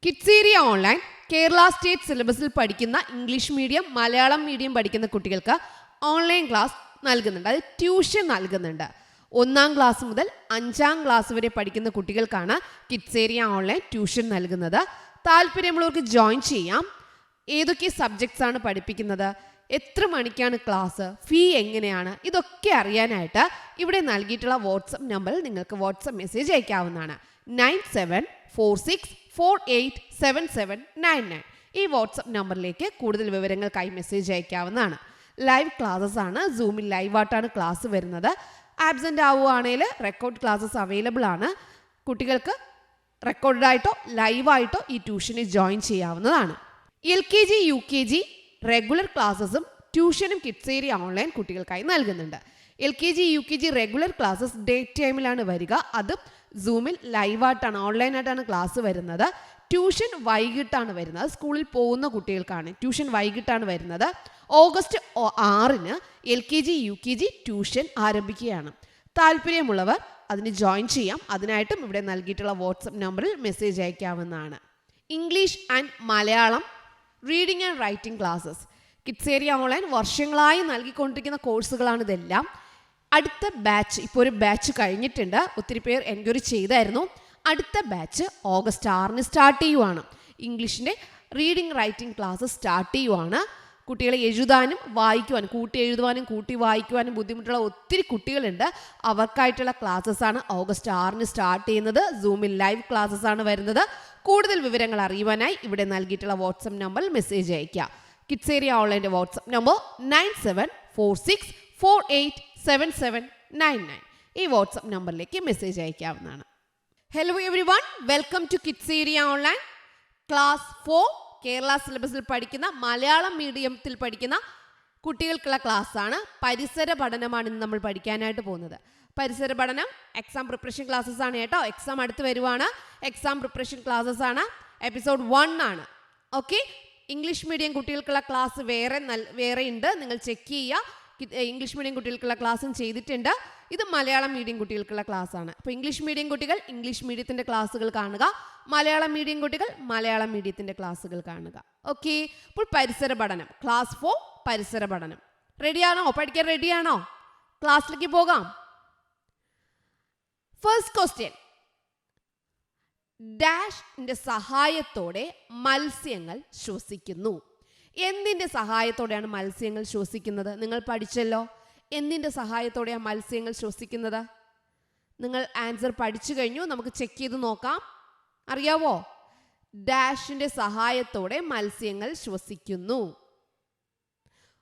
കിഡ്സേരിയ online Kerala state സിലബസിൽ പഠിക്കുന്ന English medium Malayalam medium പഠിക്കുന്ന കുട്ടികൾക്ക് ഓൺലൈൻ ക്ലാസ് നൽകുന്നുണ്ട്. അത് ട്യൂഷൻ നൽകുന്നുണ്ട്. 1-ാം ക്ലാസ് മുതൽ 5-ാം ക്ലാസ് വരെ പഠിക്കുന്ന കുട്ടികൾക്കാണ് കിഡ്സേരിയ ഓൺലൈൻ ട്യൂഷൻ നൽകുന്നത്. താല്പര്യമുള്ളവർക്ക് ജോയിൻ ചെയ്യാം. ഏതൊക്കെ സബ്ജക്ട്സ് ആണ് പഠിപ്പിക്കുന്നത്, എത്ര മണിക്കാണ് ക്ലാസ്, ഫീ എങ്ങനെയാണ്, ഇതൊക്കെ അറിയാനായിട്ട് ഇവിടെ നൽകിയിട്ടുള്ള വാട്സപ്പ് നമ്പറിൽ നിങ്ങൾക്ക് വാട്സപ്പ് മെസ്സേജ് അയക്കാവുന്നതാണ്. 9746487799 ഈ വാട്സപ്പ് നമ്പറിലേക്ക് കൂടുതൽ വിവരങ്ങൾക്കായി മെസ്സേജ് അയക്കാവുന്നതാണ്. ലൈവ് ക്ലാസ്സസ് ആണ്. സൂമിൽ ലൈവായിട്ടാണ് ക്ലാസ് വരുന്നത്. ആബ്സെൻ്റ് ആവുകയാണെങ്കിൽ റെക്കോർഡ് ക്ലാസ്സസ് അവൈലബിൾ ആണ്. കുട്ടികൾക്ക് റെക്കോർഡായിട്ടോ ലൈവായിട്ടോ ഈ ട്യൂഷന് ജോയിൻ ചെയ്യാവുന്നതാണ്. LKG UKG റെഗുലർ ക്ലാസ്സസും ട്യൂഷനും കിഡ്സേരിയ ഓൺലൈൻ കുട്ടികൾക്കായി നൽകുന്നുണ്ട്. LKG UKG regular classes day ടൈമിലാണ് വരിക. അതും സൂമിൽ ലൈവായിട്ടാണ്, ഓൺലൈനായിട്ടാണ് ക്ലാസ് വരുന്നത്. ട്യൂഷൻ വൈകിട്ടാണ് വരുന്നത്. സ്കൂളിൽ പോകുന്ന കുട്ടികൾക്കാണ് ട്യൂഷൻ വൈകിട്ടാണ് വരുന്നത്. ഓഗസ്റ്റ് 6-ന് LKG UKG ട്യൂഷൻ ആരംഭിക്കുകയാണ്. താല്പര്യമുള്ളവർ അതിന് ജോയിൻ ചെയ്യാം. അതിനായിട്ടും ഇവിടെ നൽകിയിട്ടുള്ള വാട്സപ്പ് നമ്പറിൽ മെസ്സേജ് അയക്കാവുന്നതാണ്. English and Malayalam reading and writing classes kids area online വർഷങ്ങളായി നൽകിക്കൊണ്ടിരിക്കുന്ന കോഴ്സുകളാണ് ഇതെല്ലാം. അടുത്ത ബാച്ച് ഇപ്പോൾ ഒരു ബാച്ച് കഴിഞ്ഞിട്ടുണ്ട്. ഒത്തിരി പേർ എൻക്വയറി ചെയ്തായിരുന്നു. അടുത്ത ബാച്ച് ഓഗസ്റ്റ് 6-ന് സ്റ്റാർട്ട് ചെയ്യുവാണ്. ഇംഗ്ലീഷിൻ്റെ റീഡിംഗ് റൈറ്റിംഗ് ക്ലാസ് സ്റ്റാർട്ട് ചെയ്യുവാണ്. കുട്ടികളെ എഴുതാനും വായിക്കുവാനും, കൂട്ടി എഴുതുവാനും കൂട്ടി വായിക്കുവാനും ബുദ്ധിമുട്ടുള്ള ഒത്തിരി കുട്ടികളുണ്ട്. അവർക്കായിട്ടുള്ള ക്ലാസ്സസ് ആണ് ഓഗസ്റ്റ് 6-ന് സ്റ്റാർട്ട് ചെയ്യുന്നത്. സൂമിൽ ലൈവ് ക്ലാസ്സസ് ആണ് വരുന്നത്. കൂടുതൽ വിവരങ്ങൾ അറിയുവാനായി ഇവിടെ നൽകിയിട്ടുള്ള വാട്സപ്പ് നമ്പറിൽ മെസ്സേജ് അയയ്ക്കുക. കിഡ്സേരിയ ഓൺലൈൻ്റെ വാട്സപ്പ് നമ്പർ 9746487799 ഈ വാട്സപ്പ് നമ്പറിലേക്ക് മെസ്സേജ് അയക്കാവുന്നതാണ്. Hello everyone, welcome to kids area online class 4 Kerala സിലബസിൽ പഠിക്കുന്ന മലയാളം മീഡിയത്തിൽ പഠിക്കുന്ന കുട്ടികൾക്കുള്ള ക്ലാസ്സാണ്. പരിസര പഠനമാണ് ഇന്ന് നമ്മൾ പഠിക്കാനായിട്ട് പോകുന്നത്. പരിസര പഠനം എക്സാം പ്രിപ്പറേഷൻ ക്ലാസ്സസ് ആണ് കേട്ടോ. എക്സാം അടുത്ത് വരുവാണ്. എക്സാം പ്രിപ്പറേഷൻ ക്ലാസ്സസ് ആണ്. എപ്പിസോഡ് 1 ആണ്. ഓക്കെ, ഇംഗ്ലീഷ് മീഡിയം കുട്ടികൾക്കുള്ള ക്ലാസ് വേറെ ഉണ്ട്. നിങ്ങൾ ചെക്ക് ചെയ്യുക. ഇംഗ്ലീഷ് മീഡിയം കുട്ടികൾക്കുള്ള ക്ലാസ്സും ചെയ്തിട്ടുണ്ട്. ഇത് മലയാളം മീഡിയം കുട്ടികൾക്കുള്ള ക്ലാസ് ആണ്. അപ്പോൾ ഇംഗ്ലീഷ് മീഡിയം കുട്ടികൾ ഇംഗ്ലീഷ് മീഡിയത്തിൻ്റെ ക്ലാസ്സുകൾ കാണുക. മലയാളം മീഡിയം കുട്ടികൾ മലയാളം മീഡിയത്തിൻ്റെ ക്ലാസ്സുകൾ കാണുക. ഓക്കെ, അപ്പോൾ പരിസര പഠനം ക്ലാസ് 4 പരിസര പഠനം റെഡിയാണോ? പഠിക്കാൻ റെഡിയാണോ? ക്ലാസ്സിലേക്ക് പോകാം. ഫസ്റ്റ് ക്വസ്റ്റ്യൻ, ഡാഷിന്റെ സഹായത്തോടെ മത്സ്യങ്ങൾ ശ്വസിക്കുന്നു. എന്തിൻ്റെ സഹായത്തോടെയാണ് മത്സ്യങ്ങൾ ശ്വസിക്കുന്നത്? നിങ്ങൾ പഠിച്ചല്ലോ. എന്തിൻ്റെ സഹായത്തോടെയാണ് മത്സ്യങ്ങൾ ശ്വസിക്കുന്നത്? നിങ്ങൾ ആൻസർ പഠിച്ചു കഴിഞ്ഞു. നമുക്ക് ചെക്ക് ചെയ്ത് നോക്കാം. അറിയാവോ? ഡാഷിന്റെ സഹായത്തോടെ മത്സ്യങ്ങൾ ശ്വസിക്കുന്നു.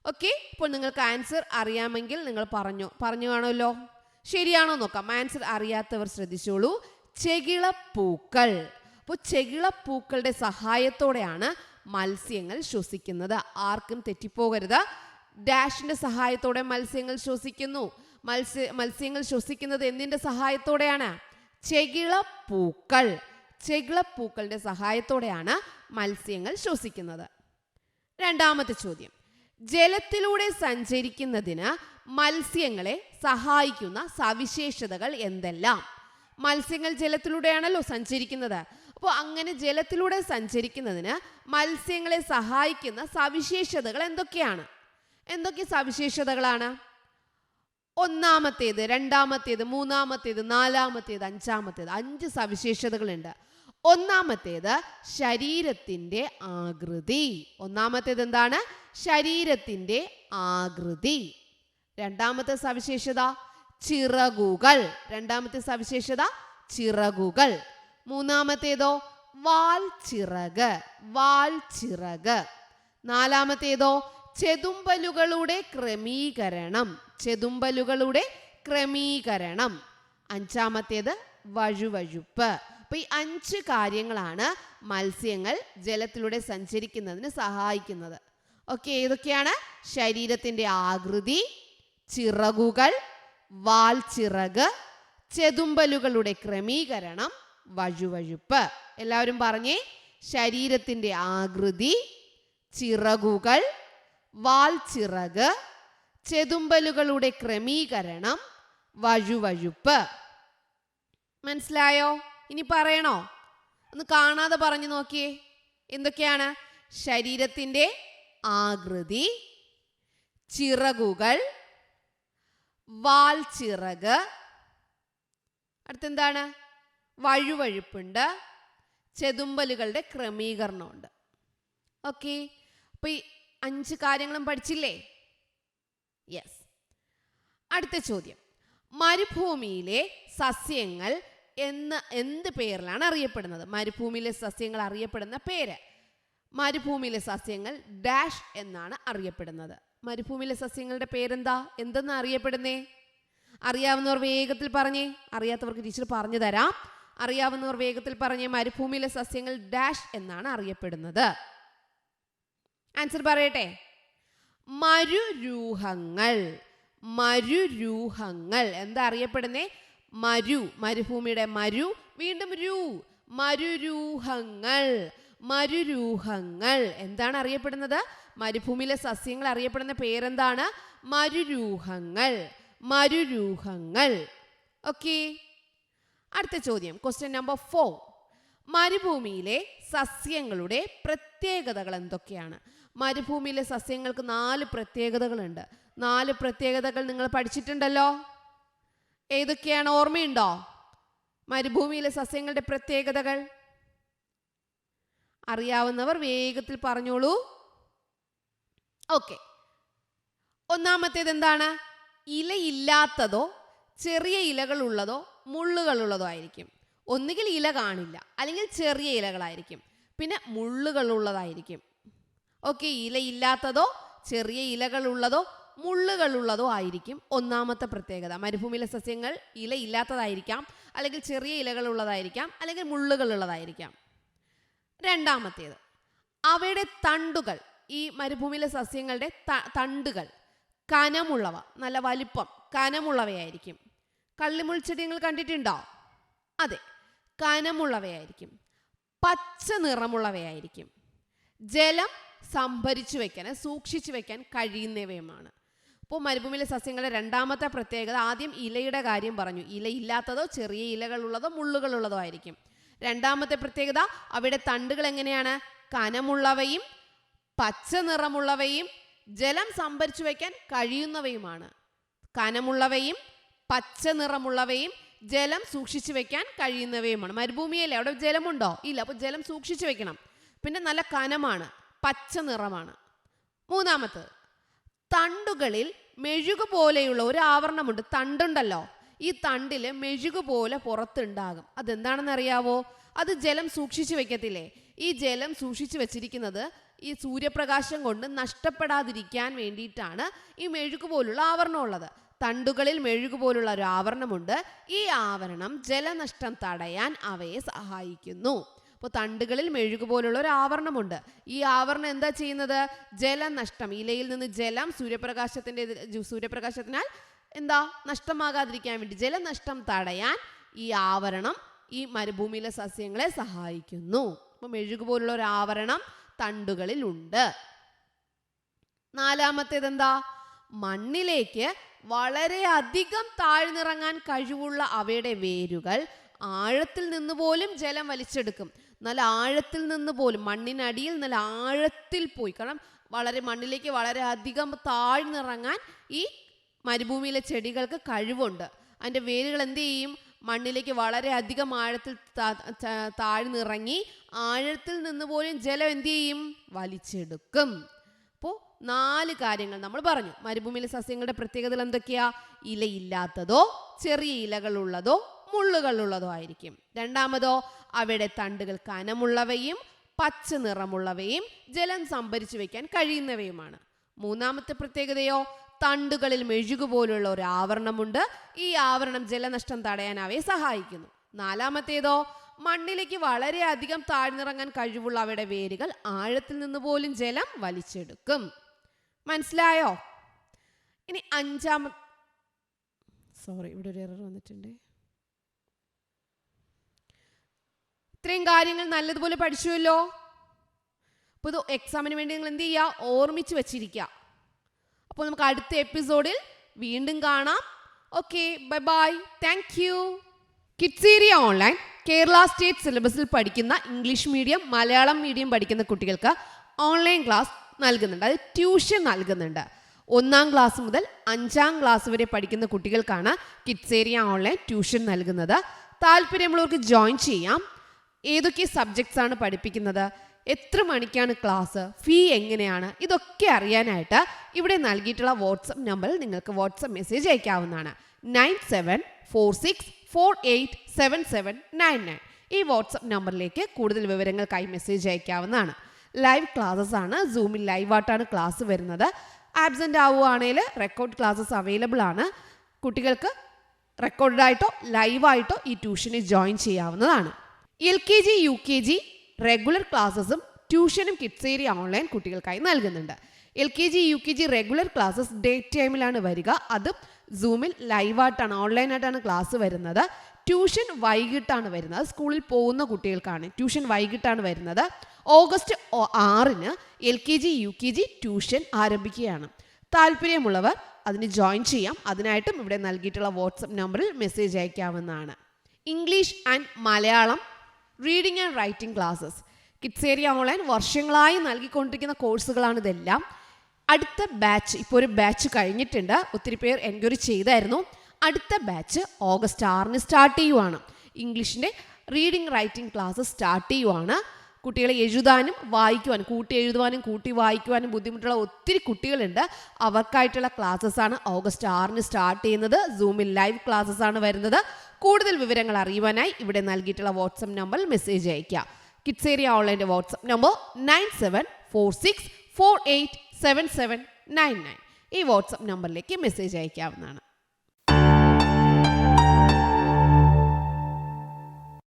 ഓക്കെ, ഇപ്പോൾ നിങ്ങൾക്ക് ആൻസർ അറിയാമെങ്കിൽ നിങ്ങൾ പറഞ്ഞു കാണുമല്ലോ. ശരിയാണോ നോക്കാം. ആൻസർ അറിയാത്തവർ ശ്രദ്ധിച്ചോളൂ. ചെകിളപ്പൂക്കൾ. അപ്പോൾ ചെകിളപ്പൂക്കളുടെ സഹായത്തോടെയാണ് മത്സ്യങ്ങൾ ശ്വസിക്കുന്നത്. ആർക്കും തെറ്റിപ്പോകരുത്. ഡാഷിന്റെ സഹായത്തോടെ മത്സ്യങ്ങൾ ശ്വസിക്കുന്നു. മത്സ്യങ്ങൾ ശ്വസിക്കുന്നത് എന്തിന്റെ സഹായത്തോടെയാണ്? ചെകിളപ്പൂക്കൾ. ചെകിളപ്പൂക്കളുടെ സഹായത്തോടെയാണ് മത്സ്യങ്ങൾ ശ്വസിക്കുന്നത്. രണ്ടാമത്തെ ചോദ്യം, ജലത്തിലൂടെ സഞ്ചരിക്കുന്നതിന് മത്സ്യങ്ങളെ സഹായിക്കുന്ന സവിശേഷതകൾ എന്തെല്ലാം? മത്സ്യങ്ങൾ ജലത്തിലൂടെയാണല്ലോ സഞ്ചരിക്കുന്നത്. അപ്പോൾ അങ്ങനെ ജലത്തിലൂടെ സഞ്ചരിക്കുന്നതിന് മത്സ്യങ്ങളെ സഹായിക്കുന്ന സവിശേഷതകൾ എന്തൊക്കെയാണ്? എന്തൊക്കെ സവിശേഷതകളാണ്? ഒന്നാമത്തേത്, രണ്ടാമത്തേത്, മൂന്നാമത്തേത്, നാലാമത്തേത്, അഞ്ചാമത്തേത്, 5 സവിശേഷതകളുണ്ട്. ഒന്നാമത്തേത് ശരീരത്തിൻ്റെ ആകൃതി. ഒന്നാമത്തേത് എന്താണ്? ശരീരത്തിൻ്റെ ആകൃതി. രണ്ടാമത്തെ സവിശേഷത ചിറകുകൾ. രണ്ടാമത്തെ സവിശേഷത ചിറകുകൾ. മൂന്നാമത്തേതോ വാൽച്ചിറക്. വാൽച്ചിറക്. നാലാമത്തേതോ ചെതുമ്പലുകളുടെ ക്രമീകരണം. ചെതുമ്പലുകളുടെ ക്രമീകരണം. അഞ്ചാമത്തേത് വഴുവഴുപ്പ്. അപ്പോൾ ഈ 5 കാര്യങ്ങളാണ് മത്സ്യങ്ങൾ ജലത്തിലൂടെ സഞ്ചരിക്കുന്നതിന് സഹായിക്കുന്നത്. ഓക്കെ, ഏതൊക്കെയാണ്? ശരീരത്തിൻ്റെ ആകൃതി, ചിറകുകൾ, വാൽച്ചിറക്, ചെതുമ്പലുകളുടെ ക്രമീകരണം, വഴുവഴുപ്പ്. എല്ലാവരും പറഞ്ഞേ. ശരീരത്തിൻ്റെ ആകൃതി, ചിറകുകൾ, വാൽച്ചിറക്, ചെതുമ്പലുകളുടെ ക്രമീകരണം, വഴുവഴുപ്പ്. മനസ്സിലായോ? ഇനി പറയണോ? ഒന്ന് കാണാതെ പറഞ്ഞു നോക്കിയേ. എന്തൊക്കെയാണ്? ശരീരത്തിൻ്റെ ആകൃതി, ചിറകുകൾ, വാൽ ചിറക്, അടുത്തെന്താണ്? വഴുവഴുപ്പുണ്ട്, ചെതുമ്പലുകളുടെ ക്രമീകരണമുണ്ട്. ഓക്കെ, അപ്പോൾ ഈ 5 കാര്യങ്ങളും പഠിച്ചില്ലേ? യെസ്. അടുത്ത ചോദ്യം, മരുഭൂമിയിലെ സസ്യങ്ങൾ എന്ത് പേരിലാണ് അറിയപ്പെടുന്നത്? മരുഭൂമിയിലെ സസ്യങ്ങൾ അറിയപ്പെടുന്ന പേര്. മരുഭൂമിയിലെ സസ്യങ്ങൾ ഡാഷ് എന്നാണ് അറിയപ്പെടുന്നത്. മരുഭൂമിയിലെ സസ്യങ്ങളുടെ പേരെന്താ? എന്തെന്ന് അറിയപ്പെടുന്നേ? അറിയാവുന്നവർ വേഗത്തിൽ പറഞ്ഞേ. അറിയാത്തവർക്ക് ടീച്ചർ പറഞ്ഞു തരാം. അറിയാവുന്നവർ വേഗത്തിൽ പറഞ്ഞേ. മരുഭൂമിയിലെ സസ്യങ്ങൾ ഡാഷ് എന്നാണ് അറിയപ്പെടുന്നത്. ആൻസർ പറയട്ടെ. മരുരൂഹങ്ങൾ. മരുരൂഹങ്ങൾ എന്താ അറിയപ്പെടുന്നേ? മരുഭൂമിയുടെ മരു, വീണ്ടും രു, മരുരൂഹങ്ങൾ. മരുരൂഹങ്ങൾ എന്താണ് അറിയപ്പെടുന്നത്? മരുഭൂമിയിലെ സസ്യങ്ങൾ അറിയപ്പെടുന്ന പേരെന്താണ്? മരുരൂഹങ്ങൾ. മരുരൂഹങ്ങൾ. ഓക്കെ, അടുത്ത ചോദ്യം, ക്വസ്റ്റ്യൻ നമ്പർ 4. മരുഭൂമിയിലെ സസ്യങ്ങളുടെ പ്രത്യേകതകൾ എന്തൊക്കെയാണ്? മരുഭൂമിയിലെ സസ്യങ്ങൾക്ക് 4 പ്രത്യേകതകളുണ്ട്. 4 പ്രത്യേകതകൾ നിങ്ങൾ പഠിച്ചിട്ടുണ്ടല്ലോ. ഏതൊക്കെയാണ്? ഓർമ്മയുണ്ടോ? മരുഭൂമിയിലെ സസ്യങ്ങളുടെ പ്രത്യേകതകൾ അറിയാവുന്നവർ വേഗത്തിൽ പറഞ്ഞോളൂ. ഓക്കെ, ഒന്നാമത്തേത് എന്താണ്? ഇലയില്ലാത്തതോ ചെറിയ ഇലകളുള്ളതോ മുള്ളുകളുള്ളതോ ആയിരിക്കും. ഒന്നുകിൽ ഇല കാണില്ല, അല്ലെങ്കിൽ ചെറിയ ഇലകളായിരിക്കും, പിന്നെ മുള്ളുകളുള്ളതായിരിക്കും. ഓക്കെ, ഇലയില്ലാത്തതോ ചെറിയ ഇലകളുള്ളതോ മുള്ളുകളുള്ളതോ ആയിരിക്കും ഒന്നാമത്തെ പ്രത്യേകത. മരുഭൂമിയിലെ സസ്യങ്ങൾ ഇലയില്ലാത്തതായിരിക്കാം, അല്ലെങ്കിൽ ചെറിയ ഇലകളുള്ളതായിരിക്കാം, അല്ലെങ്കിൽ മുള്ളുകളുള്ളതായിരിക്കാം. രണ്ടാമത്തേത്, അവയുടെ തണ്ടുകൾ, ഈ മരുഭൂമിയിലെ സസ്യങ്ങളുടെ തണ്ടുകൾ കനമുള്ളവ, നല്ല വലിപ്പം കനമുള്ളവയായിരിക്കും. കള്ളിമുൾച്ചെടി നിങ്ങൾ കണ്ടിട്ടുണ്ടോ? അതെ, കനമുള്ളവയായിരിക്കും. പച്ച നിറമുള്ളവയായിരിക്കും. ജലം സംഭരിച്ചു വെക്കാൻ, സൂക്ഷിച്ചു വെക്കാൻ കഴിയുന്നവയുമാണ്. അപ്പോൾ മരുഭൂമിയിലെ സസ്യങ്ങളുടെ രണ്ടാമത്തെ പ്രത്യേകത, ആദ്യം ഇലയുടെ കാര്യം പറഞ്ഞു. ഇലയില്ലാത്തതോ ചെറിയ ഇലകളുള്ളതോ മുള്ളുകളുള്ളതോ ആയിരിക്കും. രണ്ടാമത്തെ പ്രത്യേകത, അവയുടെ തണ്ടുകൾ എങ്ങനെയാണ്? കനമുള്ളവയും പച്ച നിറമുള്ളവയും ജലം സംഭരിച്ചു വയ്ക്കാൻ കഴിയുന്നവയുമാണ്. കനമുള്ളവയും പച്ച നിറമുള്ളവയും ജലം സൂക്ഷിച്ചു വെക്കാൻ കഴിയുന്നവയുമാണ്. മരുഭൂമിയല്ലേ, അവിടെ ജലമുണ്ടോ? ഇല്ല. അപ്പോൾ ജലം സൂക്ഷിച്ചു വെക്കണം. പിന്നെ നല്ല കനമാണ്, പച്ച നിറമാണ്. മൂന്നാമത്തേത്, തണ്ടുകളിൽ മെഴുകു പോലെയുള്ള ഒരു ആവരണമുണ്ട്. തണ്ടുണ്ടല്ലോ, ഈ തണ്ടിൽ മെഴുകു പോലെ പുറത്തുണ്ടാകും. അതെന്താണെന്ന് അറിയാവോ? അത് ജലം സൂക്ഷിച്ചു വെക്കത്തില്ലേ? ഈ ജലം സൂക്ഷിച്ചു വെച്ചിരിക്കുന്നത് ഈ സൂര്യപ്രകാശം കൊണ്ട് നഷ്ടപ്പെടാതിരിക്കാൻ വേണ്ടിയിട്ടാണ് ഈ മെഴുകു പോലുള്ള ആവരണം ഉള്ളത്. തണ്ടുകളിൽ മെഴുകു പോലുള്ള ഒരു ആവരണമുണ്ട്. ഈ ആവരണം ജലനഷ്ടം തടയാൻ അവയെ സഹായിക്കുന്നു. അപ്പോൾ തണ്ടുകളിൽ മെഴുകു പോലുള്ള ഒരു ആവരണമുണ്ട്. ഈ ആവരണം എന്താ ചെയ്യുന്നത്? ജലനഷ്ടം, ഇലയിൽ നിന്ന് ജലം സൂര്യപ്രകാശത്തിനാൽ എന്താ നഷ്ടമാകാതിരിക്കാൻ വേണ്ടി, ജലനഷ്ടം തടയാൻ ഈ ആവരണം ഈ മരുഭൂമിയിലെ സസ്യങ്ങളെ സഹായിക്കുന്നു. അപ്പോൾ മെഴുകു പോലുള്ള ഒരു ആവരണം തണ്ടുകളിൽ ഉണ്ട്. നാലാമത്തേത് എന്താ? മണ്ണിലേക്ക് വളരെയധികം താഴ്ന്നിറങ്ങാൻ കഴിവുള്ള അവയുടെ വേരുകൾ ആഴത്തിൽ നിന്ന് പോലും ജലം വലിച്ചെടുക്കും. നല്ല ആഴത്തിൽ നിന്ന് പോലും, മണ്ണിനടിയിൽ നല്ല ആഴത്തിൽ പോയി, കാരണം മണ്ണിലേക്ക് വളരെ അധികം താഴ്ന്നിറങ്ങാൻ ഈ മരുഭൂമിയിലെ ചെടികൾക്ക് കഴിവുണ്ട്. അതിൻ്റെ വേരുകൾ എന്ത് ചെയ്യും? മണ്ണിലേക്ക് വളരെ അധികം ആഴത്തിൽ താഴ്ന്നിറങ്ങി ആഴത്തിൽ നിന്ന് പോലും ജലം എന്ത് ചെയ്യും? വലിച്ചെടുക്കും. അപ്പോൾ 4 കാര്യങ്ങൾ നമ്മൾ പറഞ്ഞു. മരുഭൂമിയിലെ സസ്യങ്ങളുടെ പ്രത്യേകതകൾ എന്തൊക്കെയാ? ഇലയില്ലാത്തതോ ചെറിയ ഇലകളുള്ളതോ മുള്ളുകളുള്ളതോ ആയിരിക്കും. രണ്ടാമതോ, അവയുടെ തണ്ടുകൾ കനമുള്ളവയും പച്ച നിറമുള്ളവയും ജലം സംഭരിച്ചു വെക്കാൻ കഴിയുന്നവയുമാണ്. മൂന്നാമത്തെ പ്രത്യേകതയോ, തണ്ടുകളിൽ മെഴുകു പോലുള്ള ഒരു ആവരണമുണ്ട്. ഈ ആവരണം ജലനഷ്ടം തടയാൻ അവയെ സഹായിക്കുന്നു. നാലാമത്തേതോ, മണ്ണിലേക്ക് വളരെയധികം താഴ്ന്നിറങ്ങാൻ കഴിവുള്ള അവയുടെ വേരുകൾ ആഴത്തിൽ നിന്ന് പോലും ജലം വലിച്ചെടുക്കും. മനസ്സിലായോ? ഇനി ഇവിടെ ഒരു എറർ വന്നിട്ടുണ്ട്. ഇത്രയും കാര്യങ്ങൾ നല്ലതുപോലെ പഠിച്ചുവല്ലോ. അപ്പോൾ ഇത് എക്സാമിന് വേണ്ടി നിങ്ങൾ എന്ത് ചെയ്യുക? ഓർമ്മിച്ച് വെച്ചിരിക്കുക. അപ്പോൾ നമുക്ക് അടുത്ത എപ്പിസോഡിൽ വീണ്ടും കാണാം. Okay, bye bye, thank you. Kids area online Kerala state സിലബസിൽ പഠിക്കുന്ന ഇംഗ്ലീഷ് മീഡിയം, മലയാളം മീഡിയം പഠിക്കുന്ന കുട്ടികൾക്ക് ഓൺലൈൻ ക്ലാസ് നൽകുന്നുണ്ട്. അത് ട്യൂഷൻ നൽകുന്നുണ്ട്. 1-ാം ക്ലാസ് മുതൽ 5-ാം ക്ലാസ് വരെ പഠിക്കുന്ന കുട്ടികൾക്കാണ് കിഡ്സ് ഏരിയ ഓൺലൈൻ ട്യൂഷൻ നൽകുന്നത്. താല്പര്യമുള്ളവർക്ക് ജോയിൻ ചെയ്യാം. ഏതൊക്കെ സബ്ജക്ട്സ് ആണ് പഠിപ്പിക്കുന്നത്, എത്ര മണിക്കാണ് ക്ലാസ്, ഫീ എങ്ങനെയാണ്, ഇതൊക്കെ അറിയാനായിട്ട് ഇവിടെ നൽകിയിട്ടുള്ള വാട്സപ്പ് നമ്പറിൽ നിങ്ങൾക്ക് വാട്സപ്പ് മെസ്സേജ് അയക്കാവുന്നതാണ്. 9746487799. ഈ വാട്സപ്പ് നമ്പറിലേക്ക് കൂടുതൽ വിവരങ്ങൾക്കായി മെസ്സേജ് അയക്കാവുന്നതാണ്. ലൈവ് ക്ലാസ്സസ് ആണ്. സൂമിൽ ലൈവായിട്ടാണ് ക്ലാസ് വരുന്നത്. ആബ്സെൻ്റ് ആവുകയാണെങ്കിൽ റെക്കോർഡ് ക്ലാസ്സസ് അവൈലബിൾ ആണ്. കുട്ടികൾക്ക് റെക്കോർഡായിട്ടോ ലൈവായിട്ടോ ഈ ട്യൂഷന് ജോയിൻ ചെയ്യാവുന്നതാണ്. LKG UKG റെഗുലർ ക്ലാസ്സസും ട്യൂഷനും കിഡ്സ് ഏരിയ ഓൺലൈൻ കുട്ടികൾക്കായി നൽകുന്നുണ്ട്. LKG UKG regular classes day ടൈമിലാണ് വരിക. അതും സൂമിൽ ലൈവായിട്ടാണ്, ഓൺലൈനായിട്ടാണ് ക്ലാസ് വരുന്നത്. ട്യൂഷൻ വൈകിട്ടാണ് വരുന്നത്. സ്കൂളിൽ പോകുന്ന കുട്ടികൾക്കാണ് ട്യൂഷൻ വൈകിട്ടാണ് വരുന്നത്. ഓഗസ്റ്റ് 6-ന് LKG UKG ട്യൂഷൻ ആരംഭിക്കുകയാണ്. താല്പര്യമുള്ളവർ അതിന് ജോയിൻ ചെയ്യാം. അതിനായിട്ടും ഇവിടെ നൽകിയിട്ടുള്ള വാട്സപ്പ് നമ്പറിൽ മെസ്സേജ് അയക്കാവുന്നതാണ്. English and Malayalam reading and writing classes kids area online വർഷങ്ങളായി നൽകിക്കൊണ്ടിരിക്കുന്ന കോഴ്സുകളാണ് ഇതെല്ലാം. അടുത്ത ബാച്ച്, ഇപ്പോൾ ഒരു ബാച്ച് കഴിഞ്ഞിട്ടുണ്ട്. ഒത്തിരി പേർ എൻക്വയറി ചെയ്തായിരുന്നു. അടുത്ത ബാച്ച് ഓഗസ്റ്റ് 6-ന് സ്റ്റാർട്ട് ചെയ്യുവാണ്. ഇംഗ്ലീഷിൻ്റെ റീഡിംഗ് റൈറ്റിംഗ് ക്ലാസ് സ്റ്റാർട്ട് ചെയ്യുവാണ്. കുട്ടികളെ എഴുതാനും വായിക്കുവാനും, കൂട്ടി എഴുതുവാനും കൂട്ടി വായിക്കുവാനും ബുദ്ധിമുട്ടുള്ള ഒത്തിരി കുട്ടികളുണ്ട്. അവർക്കായിട്ടുള്ള ക്ലാസ്സസ് ആണ് ഓഗസ്റ്റ് 6-ന് സ്റ്റാർട്ട് ചെയ്യുന്നത്. സൂമിൽ ലൈവ് ക്ലാസ്സസ് ആണ് വരുന്നത്. കൂടുതൽ വിവരങ്ങൾ അറിയുവാനായി ഇവിടെ നൽകിയിട്ടുള്ള വാട്സപ്പ് നമ്പറിൽ മെസ്സേജ് അയയ്ക്കുക. കിഡ്സ് ഏരിയ ഓൺലൈൻ്റെ വാട്സപ്പ് നമ്പർ 9746487799. ഈ വാട്സപ്പ് നമ്പറിലേക്ക് മെസ്സേജ് അയക്കാവുന്നതാണ്.